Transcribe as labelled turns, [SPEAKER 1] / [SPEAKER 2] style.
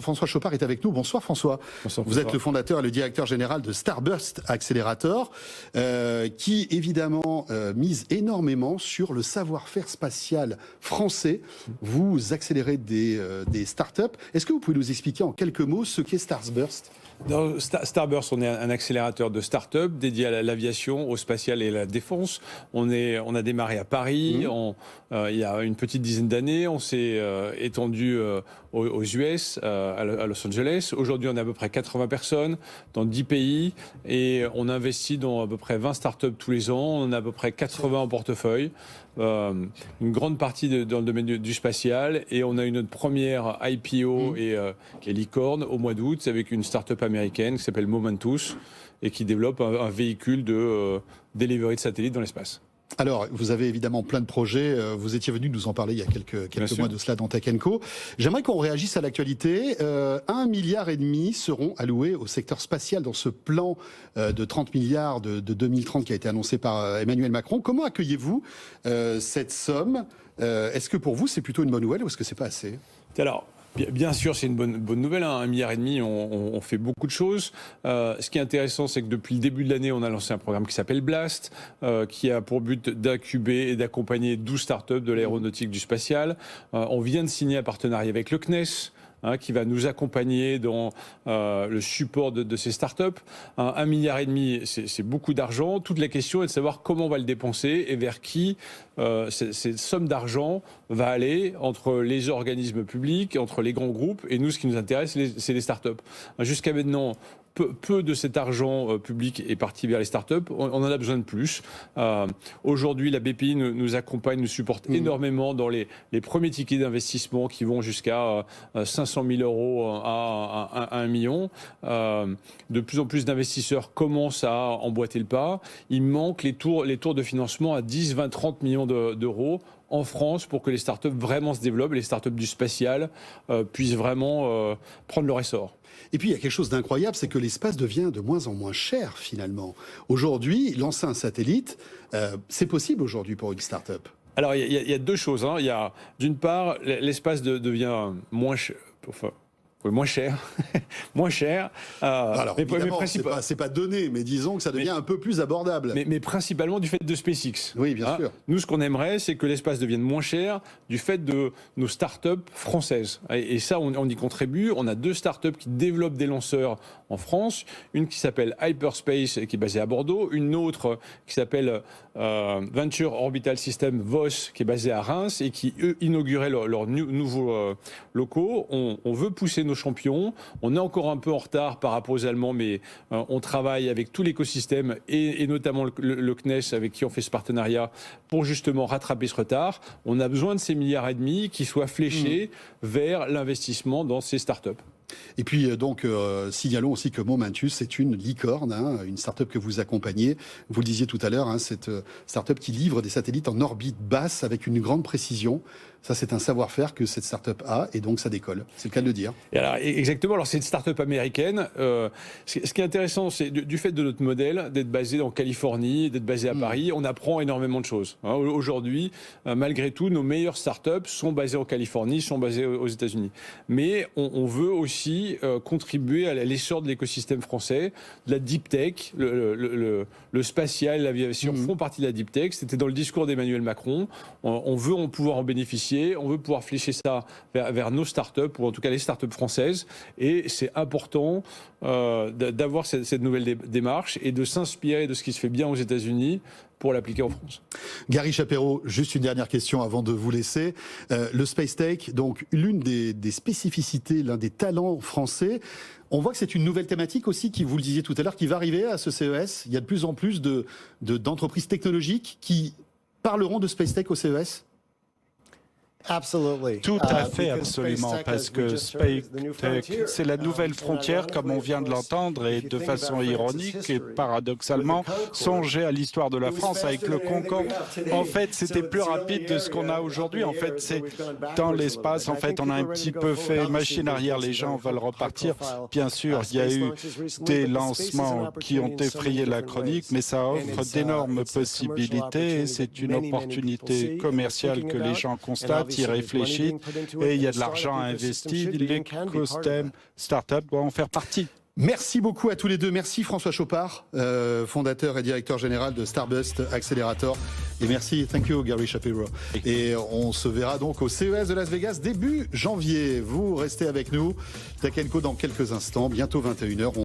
[SPEAKER 1] François Chopard est avec nous. Bonsoir François.
[SPEAKER 2] Bonsoir,
[SPEAKER 1] vous êtes le fondateur et le directeur général de Starburst Accelerator, qui évidemment mise énormément sur le savoir-faire spatial français. Vous accélérez des startups. Est-ce que vous pouvez nous expliquer en quelques mots ce qu'est Starburst ?
[SPEAKER 2] Dans Starburst, on est un accélérateur de start-up dédié à l'aviation, au spatial et à la défense. On a démarré à Paris il y a une petite dizaine d'années. On s'est étendu aux US, à Los Angeles. Aujourd'hui, on a à peu près 80 personnes dans 10 pays et on investit dans à peu près 20 start-up tous les ans. On a à peu près 80 en portefeuille. Une grande partie dans le domaine du spatial, et on a eu notre première IPO et licorne au mois d'août avec une start-up américaine qui s'appelle Momentus et qui développe un véhicule de delivery de satellites dans l'espace.
[SPEAKER 1] Alors, vous avez évidemment plein de projets. Vous étiez venu nous en parler il y a quelques mois de cela dans Tech & Co. J'aimerais qu'on réagisse à l'actualité. 1,5 milliard seront alloués au secteur spatial dans ce plan de 30 milliards de 2030 qui a été annoncé par Emmanuel Macron. Comment accueillez-vous cette somme ? Est-ce que pour vous, c'est plutôt une bonne nouvelle ou est-ce que c'est pas assez ?
[SPEAKER 2] Alors, bien sûr, c'est une bonne nouvelle. 1,5 milliard, on fait beaucoup de choses. Ce qui est intéressant, c'est que depuis le début de l'année, on a lancé un programme qui s'appelle Blast, qui a pour but d'incuber et d'accompagner 12 startups de l'aéronautique du spatial. On vient de signer un partenariat avec le CNES, qui va nous accompagner dans le support de ces startups. 1,5 milliard, c'est beaucoup d'argent. Toute la question est de savoir comment on va le dépenser et vers qui cette somme d'argent va aller entre les organismes publics, entre les grands groupes. Et nous, ce qui nous intéresse, c'est les startups. Jusqu'à maintenant, peu de cet argent public est parti vers les startups. On en a besoin de plus. Aujourd'hui, la BPI nous accompagne, nous supporte énormément dans les premiers tickets d'investissement qui vont jusqu'à 500 000 euros à 1 million. De plus en plus d'investisseurs commencent à emboîter le pas. Il manque les tours de financement à 10, 20, 30 millions d'euros en France pour que les startups vraiment se développent, les startups du spatial puissent vraiment prendre leur essor.
[SPEAKER 1] Et puis, il y a quelque chose d'incroyable, c'est que l'espace devient de moins en moins cher, finalement. Aujourd'hui, lancer un satellite, c'est possible aujourd'hui pour une start-up.
[SPEAKER 2] Alors, il y a deux choses. Il y a, d'une part, l'espace devient moins cher. Moins cher. Moins cher.
[SPEAKER 1] Alors, évidemment, c'est pas donné, mais disons que ça devient un peu plus abordable.
[SPEAKER 2] Mais principalement du fait de SpaceX.
[SPEAKER 1] Oui, bien sûr.
[SPEAKER 2] Nous, ce qu'on aimerait, c'est que l'espace devienne moins cher du fait de nos startups françaises. Et ça, on y contribue. On a 2 startups qui développent des lanceurs en France. Une qui s'appelle Hyperspace, qui est basée à Bordeaux. Une autre qui s'appelle Venture Orbital System, VOS, qui est basée à Reims et qui, eux, inauguraient leurs nouveaux locaux. On veut pousser nos champions. On est encore un peu en retard par rapport aux Allemands, mais on travaille avec tout l'écosystème et notamment le CNES avec qui on fait ce partenariat pour justement rattraper ce retard. On a besoin de ces 1,5 milliards qui soient fléchés vers l'investissement dans ces startups.
[SPEAKER 1] Et puis donc, signalons aussi que Momentus, c'est une licorne, une start-up que vous accompagnez. Vous le disiez tout à l'heure, cette start-up qui livre des satellites en orbite basse avec une grande précision. Ça, c'est un savoir-faire que cette start-up a, et donc ça décolle. C'est le cas de le dire.
[SPEAKER 2] Et alors, exactement. Alors, c'est une start-up américaine. Ce qui est intéressant, c'est du fait de notre modèle, d'être basé en Californie, d'être basé à Paris, on apprend énormément de choses. Aujourd'hui, malgré tout, nos meilleures start-up sont basées en Californie, sont basées aux États-Unis. Mais on veut aussi contribuer à l'essor de l'écosystème français, de la deep tech, le spatial, l'aviation font partie de la deep tech. C'était dans le discours d'Emmanuel Macron. On veut pouvoir en bénéficier. On veut pouvoir flécher ça vers nos startups, ou en tout cas les startups françaises. Et c'est important d'avoir cette nouvelle démarche et de s'inspirer de ce qui se fait bien aux États-Unis pour l'appliquer en France.
[SPEAKER 1] Gary Chaperot, juste une dernière question avant de vous laisser. Le Space Tech, donc l'une des spécificités, l'un des talents français. On voit que c'est une nouvelle thématique aussi, qui, vous le disiez tout à l'heure, qui va arriver à ce CES. Il y a de plus en plus d'entreprises technologiques qui parleront de Space Tech au CES.
[SPEAKER 3] Tout à fait, absolument, parce que Space Tech, c'est la nouvelle frontière, comme on vient de l'entendre, et de façon ironique et paradoxalement, songez à l'histoire de la France avec le Concorde. En fait, c'était plus rapide de ce qu'on a aujourd'hui. En fait, c'est dans l'espace, en fait, on a un petit peu fait machine arrière, les gens veulent repartir. Bien sûr, il y a eu des lancements qui ont effrayé la chronique, mais ça offre d'énormes possibilités et c'est une opportunité commerciale que les gens constatent. y réfléchit et il y a de l'argent investi. L'écosystème startup doit en faire partie.
[SPEAKER 1] Merci beaucoup à tous les deux. Merci François Chopard, fondateur et directeur général de Starbust Accelerator. Et merci, thank you Gary Shapiro. Et on se verra donc au CES de Las Vegas début janvier. Vous restez avec nous. Tech & Co dans quelques instants, bientôt 21h.